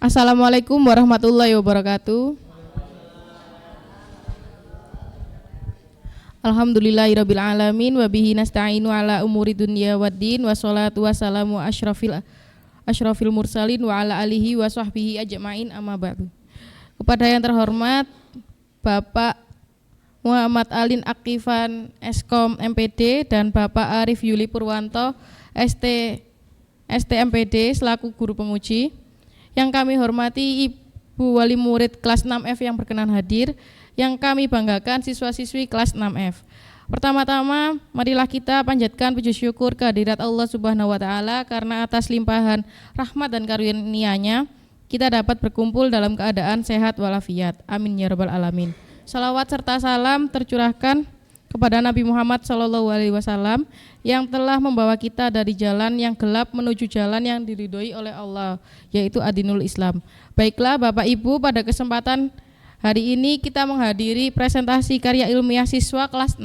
Assalamualaikum warahmatullahi wabarakatuh. Alhamdulillahirabbil alamin wa bihi nasta'inu ala umuri dunya waddin wassalatu wassalamu asyrafil mursalin wa ala alihi wa sahbihi ajmain amma ba'du. Kepada yang terhormat Bapak Muhammad Alin Akifan Eskom MPD dan Bapak Arif Yuli Purwanto STMPD selaku guru penguji. Yang kami hormati Ibu Wali Murid kelas 6F yang berkenan hadir, yang kami banggakan siswa-siswi kelas 6F. Pertama-tama, marilah kita panjatkan puji syukur kehadirat Allah Subhanahu wa taala karena atas limpahan rahmat dan karunia-Nya kita dapat berkumpul dalam keadaan sehat walafiat. Amin ya rabbal alamin. Salawat serta salam tercurahkan kepada Nabi Muhammad SAW yang telah membawa kita dari jalan yang gelap menuju jalan yang diridhoi oleh Allah, yaitu Adinul Islam. Baiklah Bapak Ibu, pada kesempatan hari ini kita menghadiri presentasi karya ilmiah siswa kelas 6.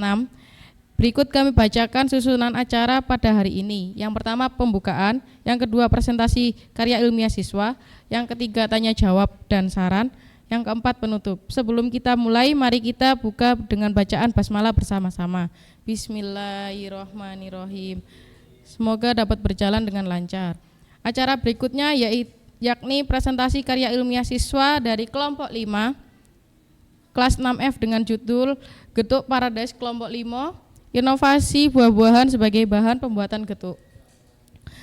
Berikut kami bacakan susunan acara pada hari ini. Yang pertama pembukaan, yang kedua presentasi karya ilmiah siswa, yang ketiga tanya jawab dan saran, yang keempat penutup. Sebelum kita mulai, mari kita buka dengan bacaan basmalah bersama-sama. Bismillahirrahmanirrahim. Semoga dapat berjalan dengan lancar. Acara berikutnya yakni presentasi karya ilmiah siswa dari kelompok 5 kelas 6F dengan judul Getuk Paradise kelompok 5, inovasi buah-buahan sebagai bahan pembuatan getuk.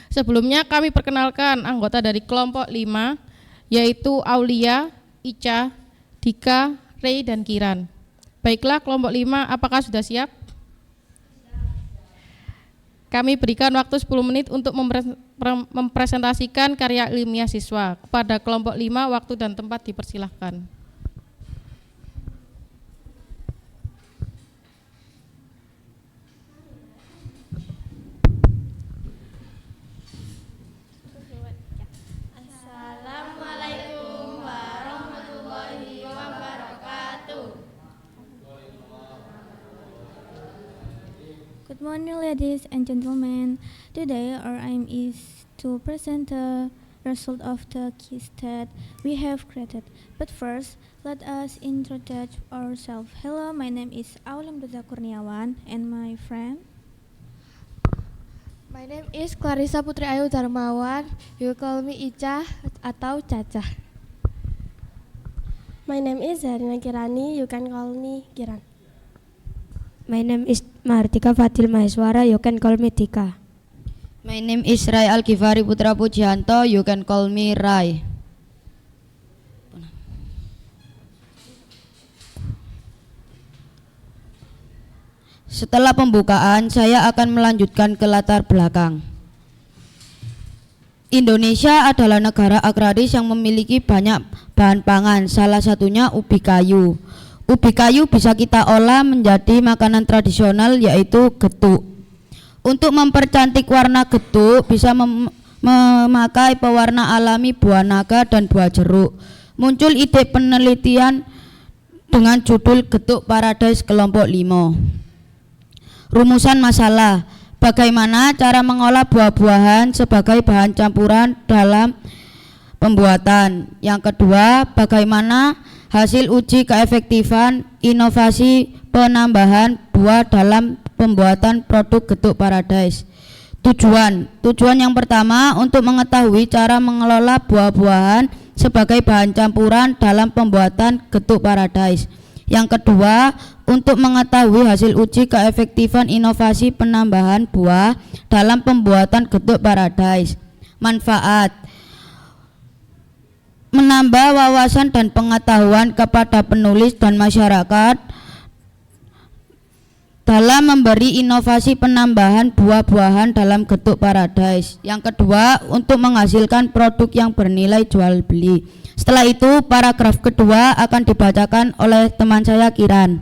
Sebelumnya kami perkenalkan anggota dari kelompok 5 yaitu Aulia, Ica, Dika, Rey, dan Kiran. Baiklah kelompok 5, apakah sudah siap? Kami berikan waktu 10 menit untuk mempresentasikan karya ilmiah siswa. Kepada kelompok 5, waktu dan tempat dipersilahkan. Good morning, ladies and gentlemen. Today our aim is to present the result of the quiz that we have created. But first, let us introduce ourselves. Hello, my name is Aulam Duza Kurniawan and my friend. My name is Clarissa Putri Ayu Darmawan. You call me Ica atau Caca. My name is Zarina Kirani. You can call me Kiran. My name is Martika Fadil Maheswara, you can call me Tika. My name is Rai Al-Ghifari Putra Pujianto, you can call me Rai. Setelah pembukaan, saya akan melanjutkan ke latar belakang. Indonesia adalah negara agraris yang memiliki banyak bahan pangan, salah satunya ubi kayu. Ubi kayu bisa kita olah menjadi makanan tradisional yaitu getuk. Untuk mempercantik warna getuk bisa memakai pewarna alami buah naga dan buah jeruk. Muncul ide penelitian dengan judul Getuk Paradise kelompok 5. Rumusan masalah: bagaimana cara mengolah buah-buahan sebagai bahan campuran dalam pembuatan. Yang kedua, bagaimana hasil uji keefektifan inovasi penambahan buah dalam pembuatan produk Getuk Paradise. Tujuan yang pertama untuk mengetahui cara mengelola buah-buahan sebagai bahan campuran dalam pembuatan Getuk Paradise. Yang kedua, untuk mengetahui hasil uji keefektifan inovasi penambahan buah dalam pembuatan Getuk Paradise. Manfaat: menambah wawasan dan pengetahuan kepada penulis dan masyarakat dalam memberi inovasi penambahan buah-buahan dalam Getuk Paradise. Yang kedua, untuk menghasilkan produk yang bernilai jual beli. Setelah itu, paragraf kedua akan dibacakan oleh teman saya Kiran.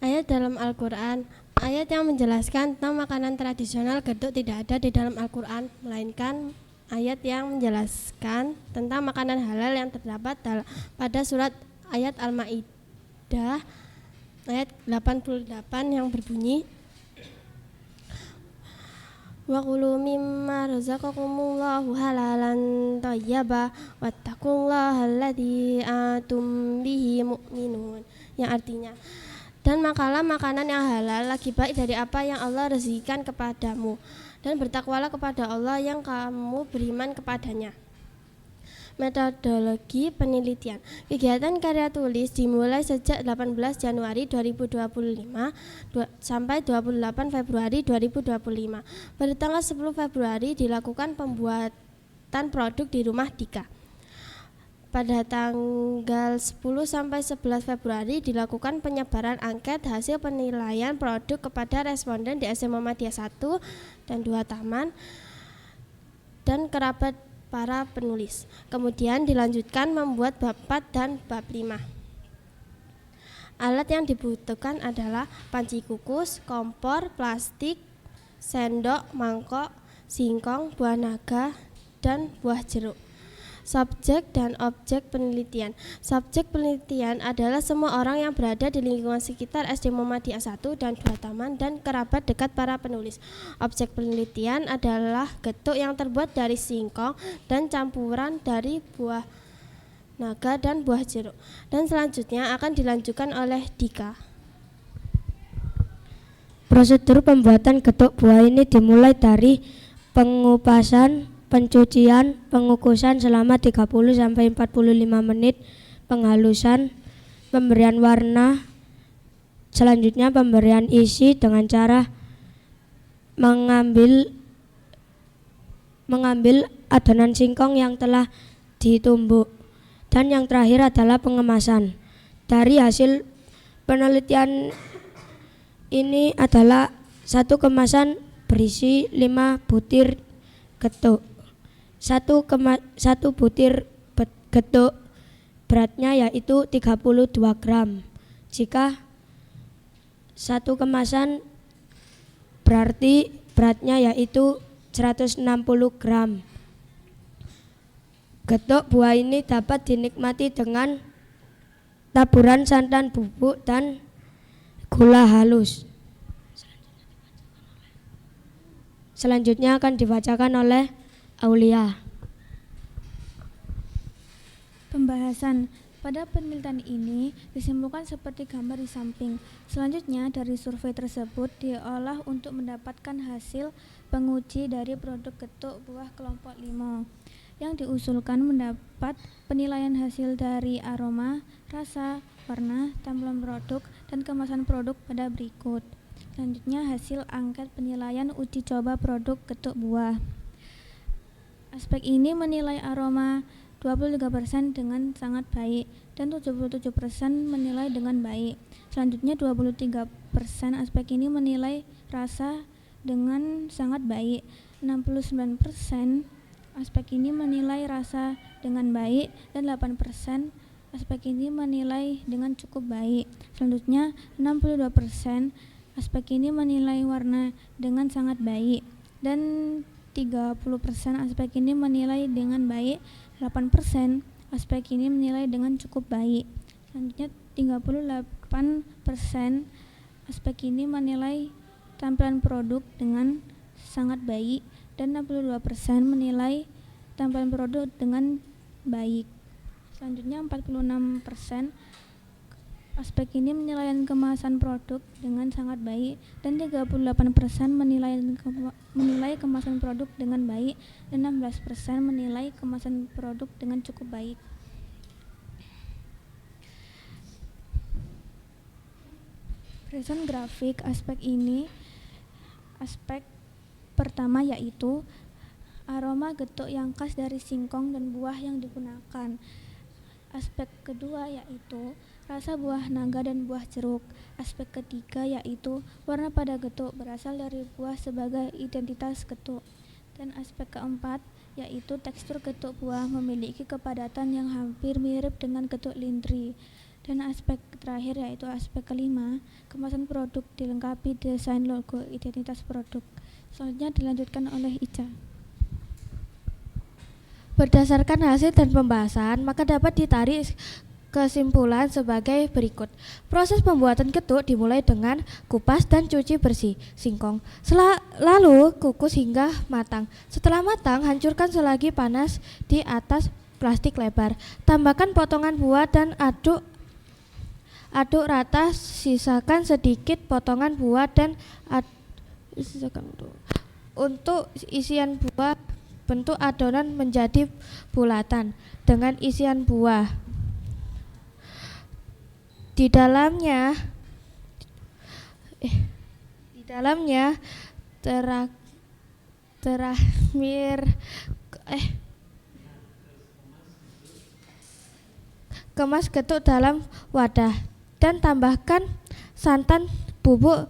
Ayat dalam Al-Quran. Ayat yang menjelaskan tentang makanan tradisional getuk tidak ada di dalam Al-Quran, melainkan ayat yang menjelaskan tentang makanan halal yang terdapat pada surat ayat Al-Maidah ayat 88 yang berbunyi, Wa kulu mimma razaqakumullahu halalan thayyaba wattaqullaha alladzi antum bihi mu'minun. Yang artinya, dan makanlah makanan yang halal lagi baik dari apa yang Allah rezekikan kepadamu, dan bertakwalah kepada Allah yang kamu beriman kepadanya. Metodologi penelitian. Kegiatan karya tulis dimulai sejak 18 Januari 2025 sampai 28 Februari 2025. Pada tanggal 10 Februari dilakukan pembuatan produk di rumah Dika. Pada tanggal 10 sampai 11 Februari dilakukan penyebaran angket hasil penilaian produk kepada responden di SMA Muhammadiyah 1 dan 2 Taman dan kerabat para penulis. Kemudian dilanjutkan membuat bab 4 dan bab 5. Alat yang dibutuhkan adalah panci kukus, kompor, plastik, sendok, mangkok, singkong, buah naga, dan buah jeruk. Subjek dan objek penelitian. Subjek penelitian adalah semua orang yang berada di lingkungan sekitar SD Muhammadiyah 1 dan 2 Taman dan kerabat dekat para penulis. Objek penelitian adalah getuk yang terbuat dari singkong dan campuran dari buah naga dan buah jeruk. Dan selanjutnya akan dilanjutkan oleh Dika. Prosedur pembuatan getuk buah ini dimulai dari pengupasan, pencucian, pengukusan selama 30 sampai 45 menit, penghalusan, pemberian warna, selanjutnya pemberian isi dengan cara mengambil adonan singkong yang telah ditumbuk, dan yang terakhir adalah pengemasan. Dari hasil penelitian ini adalah satu kemasan berisi 5 butir getuk. Satu butir getuk beratnya yaitu 32 gram. Jika satu kemasan berarti beratnya yaitu 160 gram. Getuk buah ini dapat dinikmati dengan taburan santan bubuk dan gula halus. Selanjutnya akan dibacakan oleh Aulia. Pembahasan. Pada penelitian ini disimpulkan seperti gambar di samping. Selanjutnya dari survei tersebut diolah untuk mendapatkan hasil penguji dari produk getuk buah kelompok 5. Yang diusulkan mendapat penilaian hasil dari aroma, rasa, warna, tampilan produk, dan kemasan produk pada berikut. Selanjutnya hasil angket penilaian uji coba produk getuk buah. Aspek ini menilai aroma 23% dengan sangat baik dan 77% menilai dengan baik. Selanjutnya 23% aspek ini menilai rasa dengan sangat baik. 69% aspek ini menilai rasa dengan baik dan 8% aspek ini menilai dengan cukup baik. Selanjutnya 62% aspek ini menilai warna dengan sangat baik dan 30% aspek ini menilai dengan baik, 8% aspek ini menilai dengan cukup baik. Selanjutnya 38% aspek ini menilai tampilan produk dengan sangat baik dan 62% menilai tampilan produk dengan baik. Selanjutnya 46% aspek ini menilai kemasan produk dengan sangat baik dan 38% menilai kemasan produk dengan baik dan 16% menilai kemasan produk dengan cukup baik. Present grafik aspek ini. Aspek pertama yaitu aroma getuk yang khas dari singkong dan buah yang digunakan. Aspek kedua yaitu rasa buah naga dan buah jeruk. Aspek ketiga yaitu warna pada getuk berasal dari buah sebagai identitas getuk. Dan aspek keempat yaitu tekstur getuk buah memiliki kepadatan yang hampir mirip dengan getuk lintri. Dan aspek terakhir yaitu aspek kelima, kemasan produk dilengkapi desain logo identitas produk. Selanjutnya dilanjutkan oleh Ica. Berdasarkan hasil dan pembahasan, maka dapat ditarik kesimpulan sebagai berikut. Proses pembuatan getuk dimulai dengan kupas dan cuci bersih singkong. Lalu kukus hingga matang. Setelah matang, hancurkan selagi panas di atas plastik lebar. Tambahkan potongan buah dan aduk rata. Sisakan sedikit potongan buah dan untuk isian buah. Bentuk adonan menjadi bulatan dengan isian buah. Di dalamnya kemas getuk dalam wadah dan tambahkan santan bubuk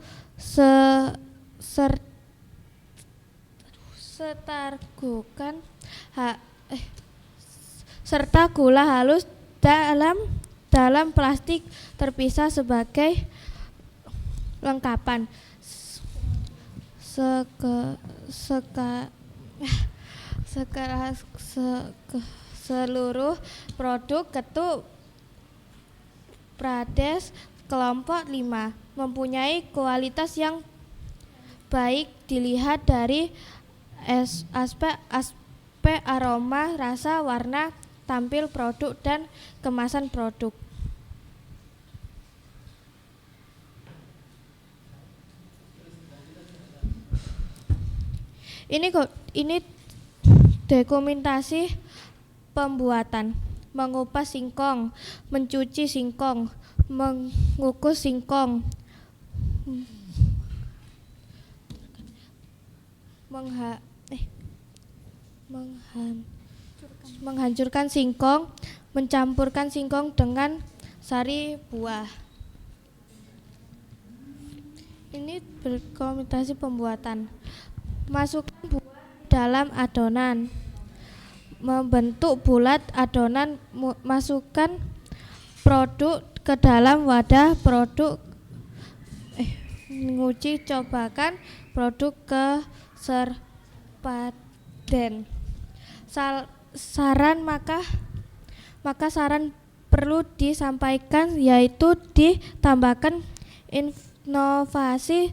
serta gula halus dalam plastik terpisah sebagai lengkapan. Seluruh produk getuk Pradesh kelompok 5 mempunyai kualitas yang baik dilihat dari aspek aroma, rasa, warna, tampil produk dan kemasan produk. Ini dokumentasi pembuatan: mengupas singkong, mencuci singkong, mengukus singkong, menghancurkan singkong, mencampurkan singkong dengan sari buah. Ini dokumentasi pembuatan. Masukkan buah dalam adonan, membentuk bulat adonan. Masukkan produk ke dalam wadah produk. Menguji, cobakan produk ke serpaden. Saran perlu disampaikan, yaitu ditambahkan inovasi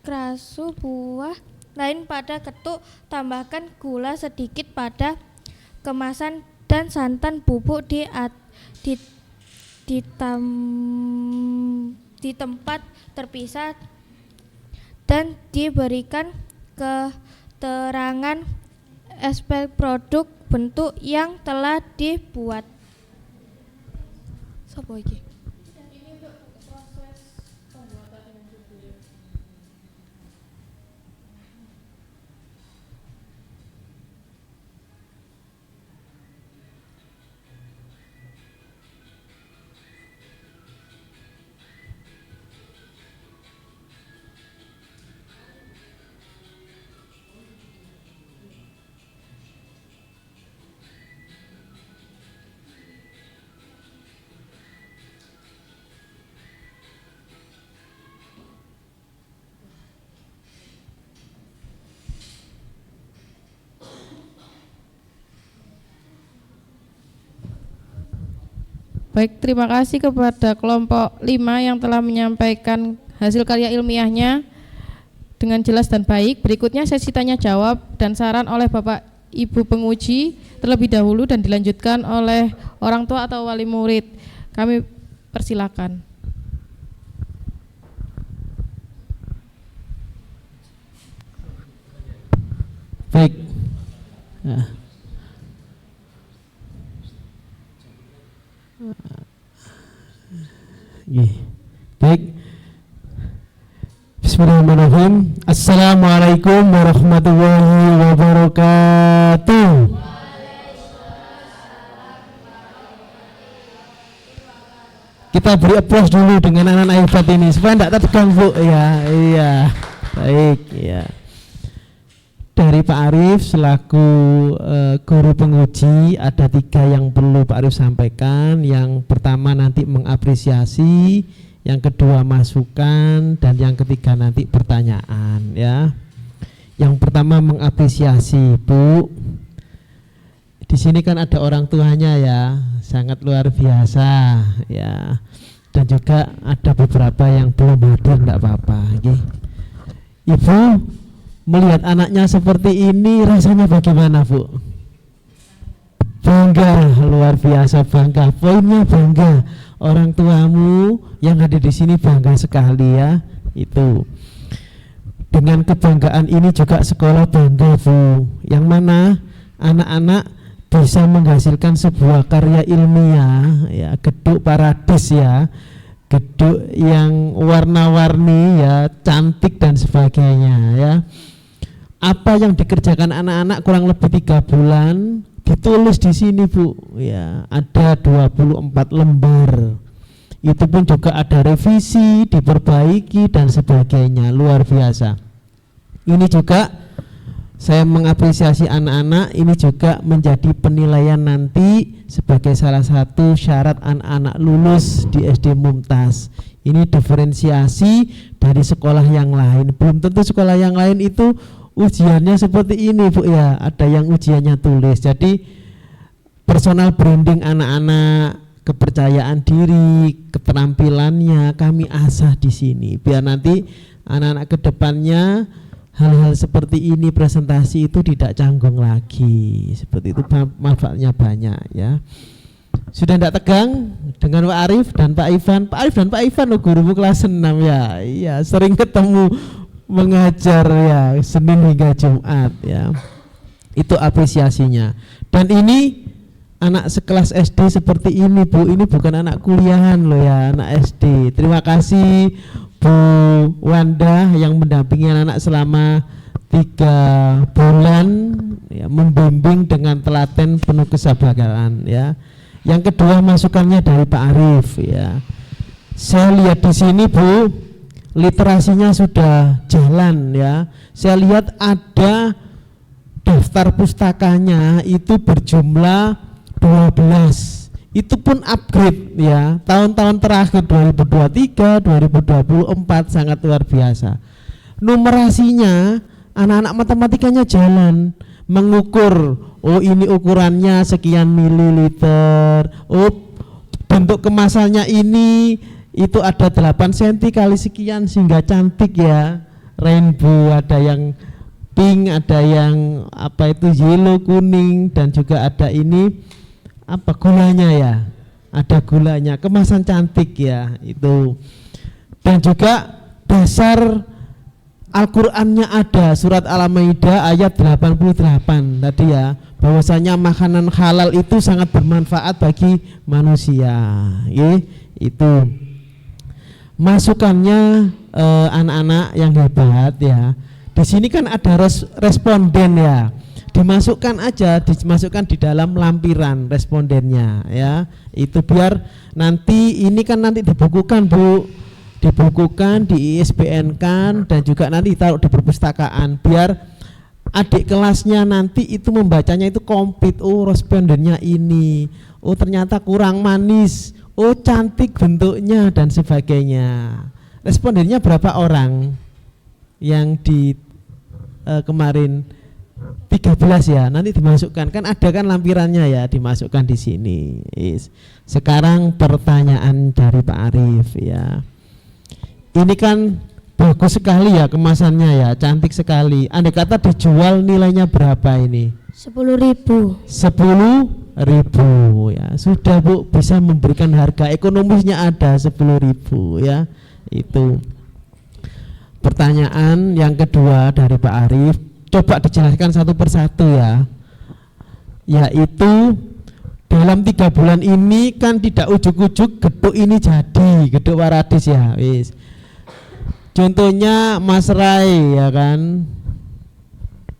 krasu buah lain pada getuk, tambahkan gula sedikit pada kemasan dan santan bubuk di tempat terpisah dan diberikan keterangan aspek produk bentuk yang telah dibuat. Sopo iki? Ini untuk proses pembuatan yang dulu. Baik, terima kasih kepada kelompok 5 yang telah menyampaikan hasil karya ilmiahnya dengan jelas dan baik. Berikutnya sesi tanya jawab dan saran oleh Bapak Ibu penguji terlebih dahulu dan dilanjutkan oleh orang tua atau wali murid. Kami persilakan. Baik. Baik. Bismillahirrahmanirrahim. Assalamualaikum warahmatullahi wabarakatuh. Kita beri aplaus dulu dengan anak-anak hebat ini supaya tidak tertegang, Bu. Ya, iya. Baik, ya. Dari Pak Arif selaku guru penguji, ada 3 yang perlu Pak Arif sampaikan. Yang pertama nanti mengapresiasi, yang kedua masukan, dan yang ketiga nanti pertanyaan, ya. Yang pertama mengapresiasi, Bu. Di sini kan ada orang tuanya ya, sangat luar biasa ya. Dan juga ada beberapa yang belum hadir, enggak apa-apa. Okay. Ibu melihat anaknya seperti ini rasanya bagaimana, Bu? Bangga, luar biasa bangga. Poinnya bangga. Orang tuamu yang ada di sini bangga sekali ya. Itu. Dengan kebanggaan ini juga sekolah bangga, Bu. Yang mana anak-anak bisa menghasilkan sebuah karya ilmiah ya, geduk paradis ya, geduk yang warna-warni ya, cantik dan sebagainya ya. Apa yang dikerjakan anak-anak kurang lebih 3 bulan ditulis di sini, Bu ya, ada 24 lembar. Itu pun juga ada revisi, diperbaiki dan sebagainya, luar biasa. Ini juga saya mengapresiasi anak-anak, ini juga menjadi penilaian nanti sebagai salah satu syarat anak-anak lulus di SD Mumtaz. Ini diferensiasi dari sekolah yang lain. Belum tentu sekolah yang lain itu ujiannya seperti ini, Bu ya. Ada yang ujiannya tulis. Jadi personal branding anak-anak, kepercayaan diri, keterampilannya kami asah di sini. Biar nanti anak-anak ke depannya hal-hal seperti ini, presentasi itu tidak canggung lagi. Seperti itu, manfaatnya banyak ya. Sudah tidak tegang dengan Pak Arif dan Pak Ivan. Pak Arif dan Pak Ivan loh, gurumu kelas 6 ya. Iya, sering ketemu mengajar ya, Senin hingga Jumat ya. Itu apresiasinya. Dan ini anak sekelas SD seperti ini, Bu. Ini bukan anak kuliahan loh ya, anak SD. Terima kasih Bu Wanda yang mendampingi anak selama 3 bulan ya, membimbing dengan telaten penuh kesabaran ya. Yang kedua, masukannya dari Pak Arif ya. Saya lihat di sini, Bu, literasinya sudah jalan ya. Saya lihat ada daftar pustakanya itu berjumlah 12. Itu pun upgrade ya, tahun-tahun terakhir 2023, 2024 sangat luar biasa. Numerasinya, anak-anak matematikanya jalan, mengukur, oh ini ukurannya sekian mililiter, oh bentuk kemasannya ini, itu ada 8 cm kali sekian sehingga cantik ya, rainbow, ada yang pink, ada yang apa itu yellow, kuning, dan juga ada ini apa gulanya ya, ada gulanya, kemasan cantik ya itu. Dan juga dasar Al-Qur'annya ada, surat Al-Maidah ayat 88 tadi ya, bahwasanya makanan halal itu sangat bermanfaat bagi manusia ya, itu masukannya anak-anak yang hebat ya. Di sini kan ada responden ya, dimasukkan aja, dimasukkan di dalam lampiran respondennya ya. Itu biar nanti ini kan nanti dibukukan, Bu, dibukukan, di ISBN kan, dan juga nanti ditaruh di perpustakaan biar adik kelasnya nanti itu membacanya itu komplit. Oh respondennya ini, oh ternyata kurang manis, oh cantik bentuknya dan sebagainya. Respondennya berapa orang yang di kemarin 13 ya, nanti dimasukkan kan, ada kan lampirannya ya, dimasukkan di sini. Sekarang pertanyaan dari Pak Arif ya. Ini kan bagus sekali ya kemasannya ya, cantik sekali. Andai kata dijual nilainya berapa ini? 10.000. 10.000 ya. Sudah, Bu, bisa memberikan harga ekonomisnya ada 10.000 ya. Itu. Pertanyaan yang kedua dari Pak Arif, coba dijelaskan satu persatu ya. Yaitu dalam 3 bulan ini kan tidak ujuk-ujuk geduk ini jadi, geduk paradis ya, wis. Contohnya Mas Rai ya kan,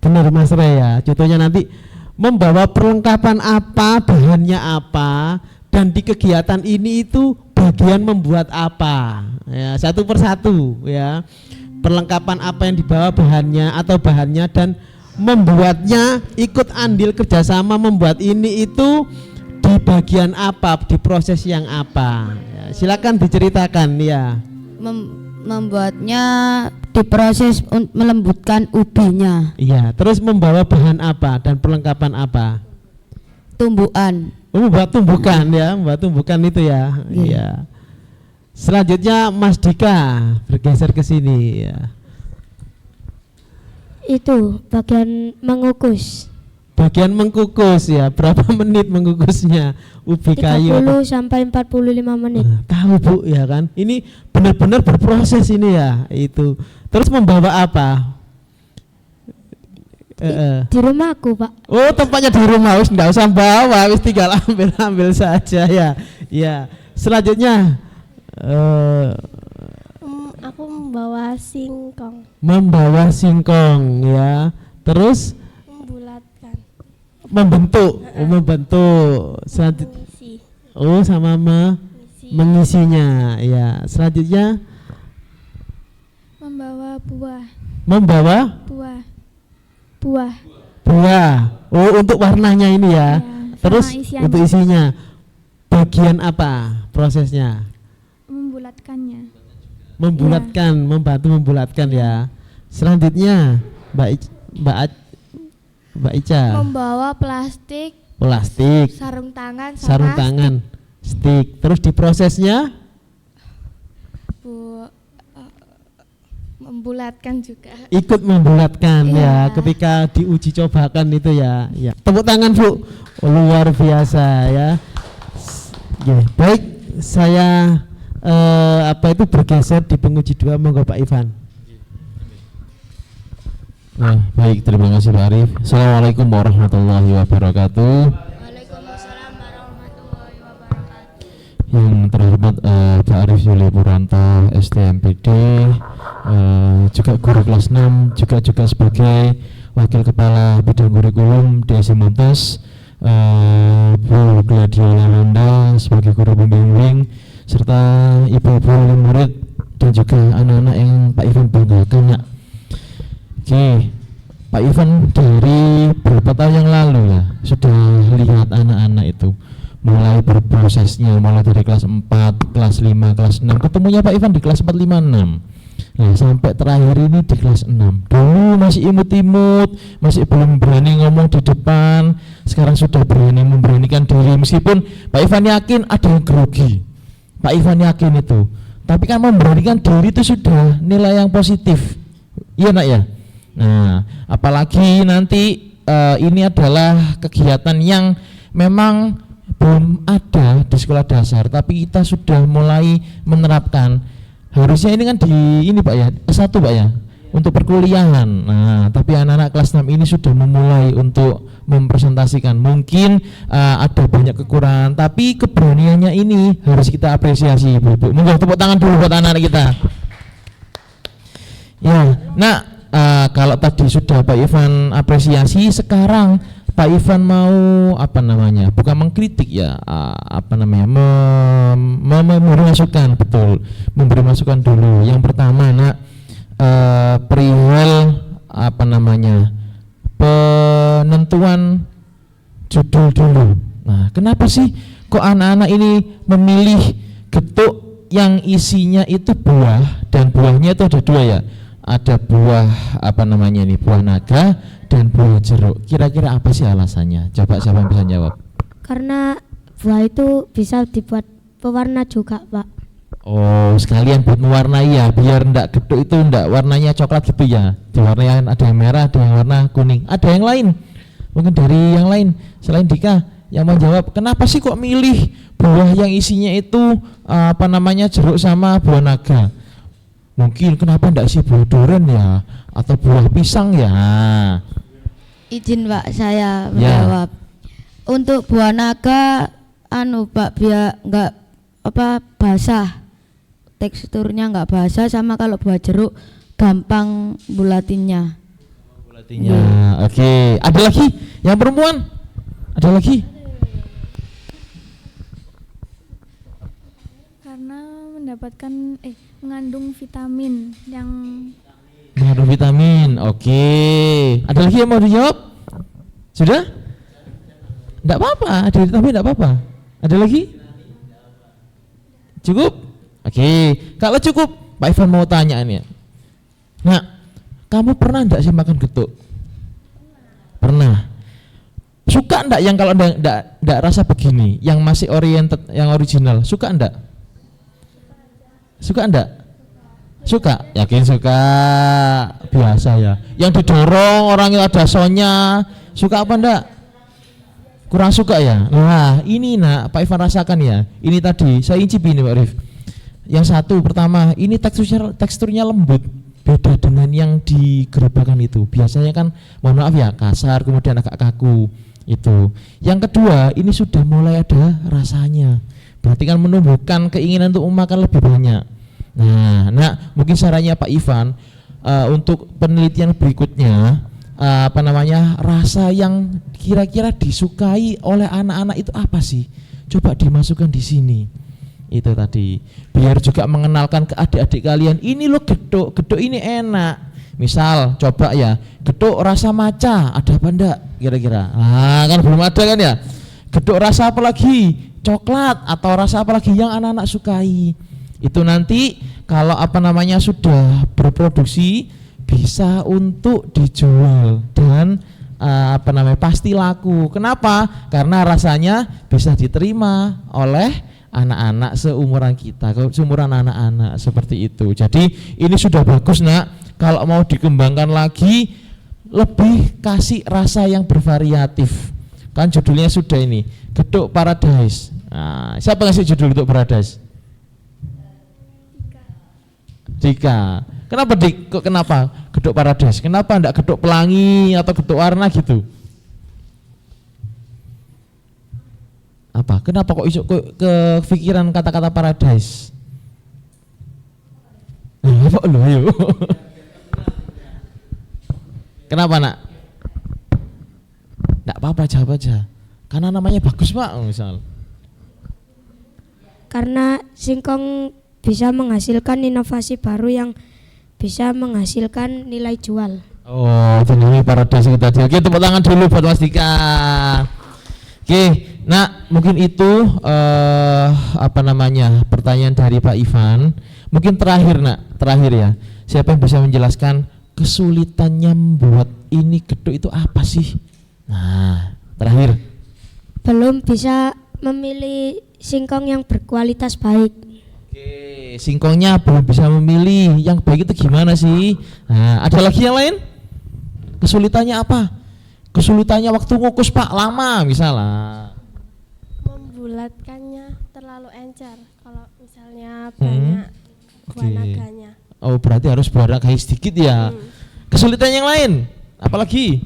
benar Mas Rai ya. Contohnya nanti membawa perlengkapan apa, bahannya apa, dan di kegiatan ini itu bagian membuat apa ya, satu persatu ya. Perlengkapan apa yang dibawa, bahannya atau bahannya, dan membuatnya, ikut andil kerjasama membuat ini itu di bagian apa, di proses yang apa ya, silakan diceritakan ya. Membuatnya di proses melembutkan ubinya. Iya, terus membawa bahan apa dan perlengkapan apa? tumbuhan. Membuat tumbukan ya, membuat tumbukan itu ya. Iya. Selanjutnya Mas Dika bergeser ke sini ya. Itu bagian mengukus. Bagian mengkukus ya, berapa menit mengukusnya ubi kayu? 30 sampai 45 menit. Nah, tahu Bu ya kan? Ini benar-benar berproses ini ya, itu. Terus membawa apa? Di rumahku, Pak. Oh, tempatnya di rumah, wis enggak usah bawa, wis tinggal ambil saja ya. Ya. Selanjutnya Aku membawa singkong. membawa singkong ya. Terus Membulatkan. membentuk, membentuk. Selanjutnya Mengisi. oh sama mengisinya ya. Selanjutnya Membawa buah. membawa Buah. Buah. buah. Oh, untuk warnanya ini ya. Ya, sama Terus isiannya. untuk isinya bagian apa prosesnya? Membulatkannya. Membulatkan, membantu membulatkan ya. Selanjutnya Mbak Ica, Membawa plastik, plastik, sarung tangan, sama sarung tangan, stick. Terus diprosesnya membulatkan juga. ikut membulatkan ya Iya. ketika diuji cobakan itu ya. Ya. Tepuk tangan Bu, luar biasa ya. Ya, baik, saya bergeser di penguji 2, monggo Pak Ivan. Nah, baik, terima kasih Pak Arif. Assalamualaikum warahmatullahi wabarakatuh. Waalaikumsalam warahmatullahi wabarakatuh. Yang terhormat Pak Arif Yuli Puranto, STMPD, juga guru kelas 6, juga sebagai Wakil Kepala Bidang Kurikulum DS Montes, Bu Gladiola Landa sebagai guru pembimbing, serta ibu-ibu wali murid dan juga anak-anak yang Pak Ivan banggakan ya. Oke, Pak Ivan dari beberapa tahun yang lalu ya sudah lihat anak-anak itu mulai berprosesnya, mulai dari kelas 4, kelas 5, kelas 6. Ketemunya Pak Ivan di kelas 4, 5, 6. Nah, sampai terakhir ini di kelas 6. Dulu masih imut-imut, masih belum berani ngomong di depan. Sekarang sudah berani memberanikan diri, meskipun Pak Ivan yakin ada yang grogi. Pak Ivan yakin itu. Tapi kan memberanikan diri itu sudah nilai yang positif. Iya nak ya? Nah, apalagi nanti ini adalah kegiatan yang memang belum ada di sekolah dasar, tapi kita sudah mulai menerapkan. Harusnya ini kan di ini Pak ya, S1 Pak ya, untuk perkuliahan. Nah, tapi anak-anak kelas 6 ini sudah memulai untuk mempresentasikan. Mungkin ada banyak kekurangan, tapi keberaniannya ini harus kita apresiasi, Bu. Monggo tepuk tangan dulu buat anak-anak kita. Ya, nah kalau tadi sudah Pak Ivan apresiasi, sekarang Pak Ivan mau bukan mengkritik ya, memberi masukan, betul, memberi masukan dulu. Yang pertama nak, perihal penentuan judul dulu. Nah, kenapa sih kok anak-anak ini memilih getuk yang isinya itu buah, dan buahnya itu ada dua ya, ada buah buah naga dan buah jeruk. Kira-kira apa sih alasannya? Coba siapa yang bisa jawab? Karena buah itu bisa dibuat pewarna juga, Pak. Oh, sekalian buat mewarnai ya, biar ndak getuk itu ndak warnanya coklat gitu ya. Diwarnai ada yang merah, ada yang warna kuning. Ada yang lain? Mungkin dari yang lain selain Dika yang menjawab, kenapa sih kok milih buah yang isinya itu jeruk sama buah naga? Mungkin kenapa ndak sih buah durian ya, atau buah pisang ya? Izin Pak saya menjawab. Untuk buah naga Pak, biar enggak basah. Teksturnya enggak basah, sama kalau buah jeruk gampang bulatinnya. Oke. Ada lagi? Yang perempuan? Ada lagi? Karena mengandung vitamin yang Mengandung vitamin. Oke. Ada lagi yang mau dijawab? Sudah? Enggak apa-apa, ada vitamin enggak apa-apa. Ada lagi? Cukup? Oke. Kalau cukup, Pak Ivan mau tanya nih. Nah, kamu pernah enggak sih makan getuk? Pernah. Suka enggak yang kalau enggak rasa begini, yang masih oriented, yang original, suka enggak? Suka enggak? Suka, yakin suka, biasa ya. Yang didorong orang yang ada sonya, suka apa enggak? Kurang suka ya. Nah ini nak Pak Ivan rasakan ya. Ini tadi saya incip ini Pak Rif. Yang satu pertama, ini teksturnya lembut, beda dengan yang di gerobakan itu. Biasanya kan mohon maaf ya kasar, kemudian agak kaku itu. Yang kedua, ini sudah mulai ada rasanya. Berarti kan menumbuhkan keinginan untuk makan lebih banyak. Nah, mungkin sarannya Pak Ivan untuk penelitian berikutnya rasa yang kira-kira disukai oleh anak-anak itu apa sih? Coba dimasukkan di sini. Itu tadi. Biar juga mengenalkan ke adik-adik kalian, ini loh geduk ini enak. Misal coba ya, geduk rasa maca, ada apa enggak kira-kira? Nah, kan belum ada kan ya? Geduk rasa apa lagi? Coklat atau rasa apa lagi yang anak-anak sukai? Itu nanti kalau sudah berproduksi bisa untuk dijual dan pasti laku. Kenapa? Karena rasanya bisa diterima oleh anak-anak seumuran kita, seumuran anak-anak seperti itu. Jadi ini sudah bagus nak. Kalau mau dikembangkan lagi, lebih kasih rasa yang bervariatif. Kan judulnya sudah ini, Geduk Paradise. Nah, siapa ngasih judul Geduk Paradise? Dika. Kenapa Geduk Paradise? Kenapa enggak Geduk Pelangi atau Geduk Warna gitu? Apa? Kenapa kok iso kepikiran kata-kata paradise? Apa lu ayo? Kenapa nak? Enggak apa-apa, jawab aja. Karena namanya bagus Pak, misal. Karena singkong bisa menghasilkan inovasi baru yang bisa menghasilkan nilai jual. Oh, ini paradise kita tadi. Oke, tepuk tangan dulu buat Mas Dika. Oke, nah mungkin itu pertanyaan dari Pak Ivan. Mungkin terakhir ya. Siapa yang bisa menjelaskan kesulitannya membuat ini geduk itu apa sih? Nah, terakhir. Belum bisa memilih singkong yang berkualitas baik. Oke, singkongnya belum bisa memilih yang baik itu gimana sih? Nah, ada lagi yang lain? Kesulitannya apa? Kesulitannya waktu ngukus Pak, lama misalnya. Membulatkannya terlalu encer kalau misalnya banyak buah naganya. Oh, berarti harus buah naga sedikit ya. Kesulitan yang lain, apalagi?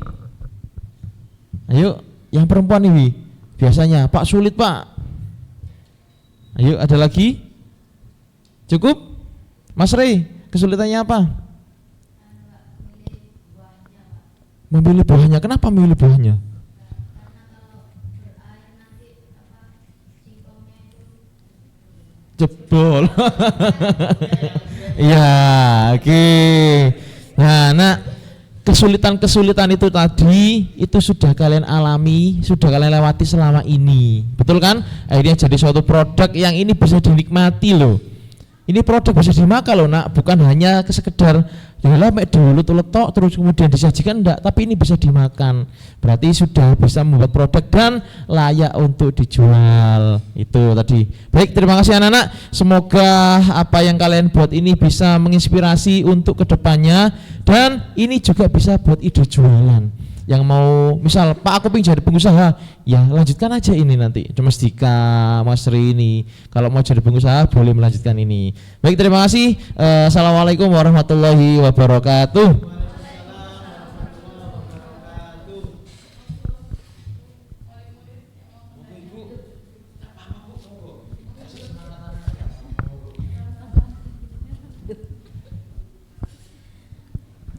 Ayo, yang perempuan ini biasanya Pak sulit Pak. Ayo, ada lagi? Cukup? Mas Rey, kesulitannya apa? Memilih buahnya. Kenapa memilih buahnya? Jebol. Iya, oke. Nah, kesulitan-kesulitan itu tadi itu sudah kalian alami, sudah kalian lewati selama ini. Betul kan? Akhirnya jadi suatu produk yang ini bisa dinikmati loh. Ini produk bisa dimakan loh nak, bukan hanya sekedar yalah mek dulu letok terus kemudian disajikan enggak, tapi ini bisa dimakan. Berarti sudah bisa membuat produk dan layak untuk dijual. Itu tadi. Baik, terima kasih anak-anak. Semoga apa yang kalian buat ini bisa menginspirasi untuk kedepannya dan ini juga bisa buat ide jualan. Yang mau misal Pak aku pengen jadi pengusaha, ya lanjutkan aja ini nanti. Cuma Dika, Mas Ri ini kalau mau jadi pengusaha boleh melanjutkan ini. Baik, terima kasih. Assalamualaikum warahmatullahi wabarakatuh.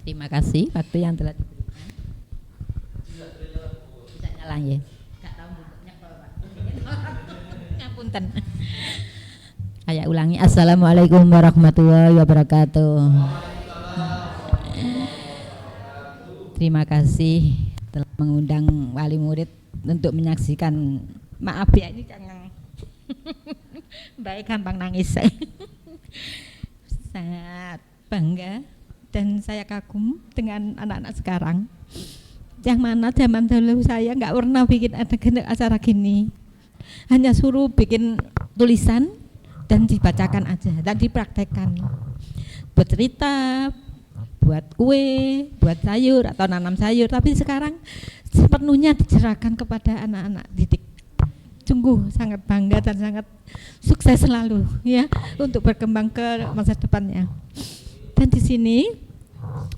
Terima kasih waktu yang telah diberikan. Bisa nyala ya? Enggak tahu bentuknya Pak. Ngapunten. Saya ulangi. Assalamualaikum warahmatullahi wabarakatuh. Terima kasih telah mengundang wali murid untuk menyaksikan. Maaf ya ini jangan baik gampang nangis. Sangat bangga dan saya kagum dengan anak-anak sekarang. Yang mana zaman dulu saya nggak pernah bikin acara gini. Hanya suruh bikin tulisan dan dibacakan aja dan dipraktekkan. Buat cerita, buat kue, buat sayur atau nanam sayur. Tapi sekarang sepenuhnya diserahkan kepada anak-anak didik. Sungguh sangat bangga dan sangat sukses selalu ya untuk berkembang ke masa depannya. Dan di sini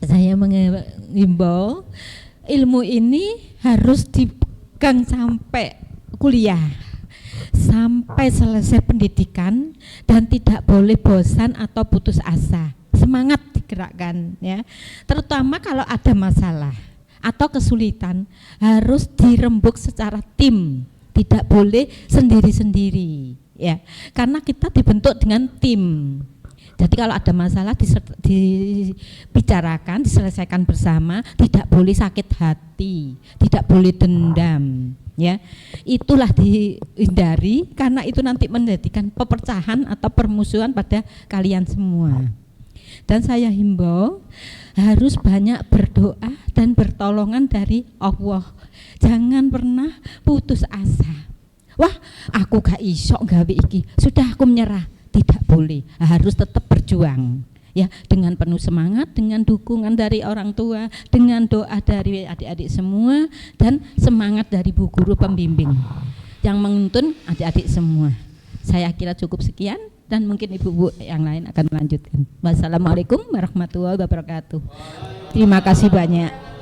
saya menghimbau ilmu ini harus dipegang sampai kuliah, sampai selesai pendidikan, dan tidak boleh bosan atau putus asa. Semangat digerakkan ya. Terutama kalau ada masalah atau kesulitan harus dirembuk secara tim, tidak boleh sendiri-sendiri ya. Karena kita dibentuk dengan tim. Jadi kalau ada masalah dibicarakan, diselesaikan bersama, tidak boleh sakit hati, tidak boleh dendam, ya. Itulah dihindari karena itu nanti menjadikan pepecahan atau permusuhan pada kalian semua. Dan saya himbau harus banyak berdoa dan bertolongan dari Allah. Jangan pernah putus asa. Wah, aku gak iso gawe iki, sudah aku menyerah. Tidak boleh, harus tetap berjuang ya, dengan penuh semangat, dengan dukungan dari orang tua, dengan doa dari adik-adik semua, dan semangat dari bu guru pembimbing yang menuntun adik-adik semua. Saya kira cukup sekian dan mungkin ibu-ibu yang lain akan melanjutkan. Wassalamualaikum warahmatullahi wabarakatuh. Terima kasih banyak.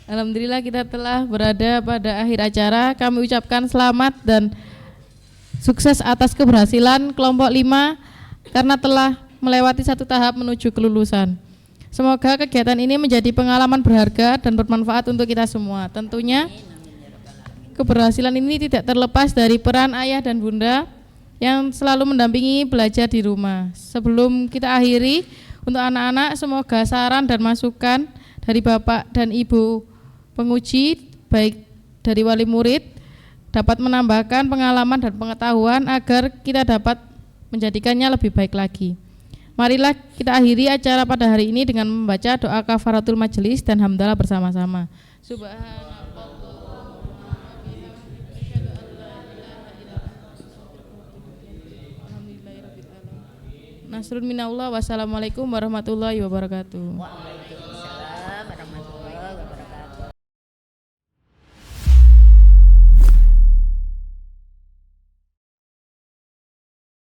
Alhamdulillah kita telah berada pada akhir acara. Kami ucapkan selamat dan sukses atas keberhasilan kelompok 5 karena telah melewati satu tahap menuju kelulusan. Semoga kegiatan ini menjadi pengalaman berharga dan bermanfaat untuk kita semua. Tentunya keberhasilan ini tidak terlepas dari peran ayah dan bunda yang selalu mendampingi belajar di rumah. Sebelum kita akhiri, untuk anak-anak semoga saran dan masukan dari Bapak dan Ibu penguji, baik dari wali murid, dapat menambahkan pengalaman dan pengetahuan agar kita dapat menjadikannya lebih baik lagi. Marilah kita akhiri acara pada hari ini dengan membaca doa kafaratul majelis dan hamdalah bersama-sama. Nasrun minallah. Wassalamualaikum warahmatullahi wabarakatuh.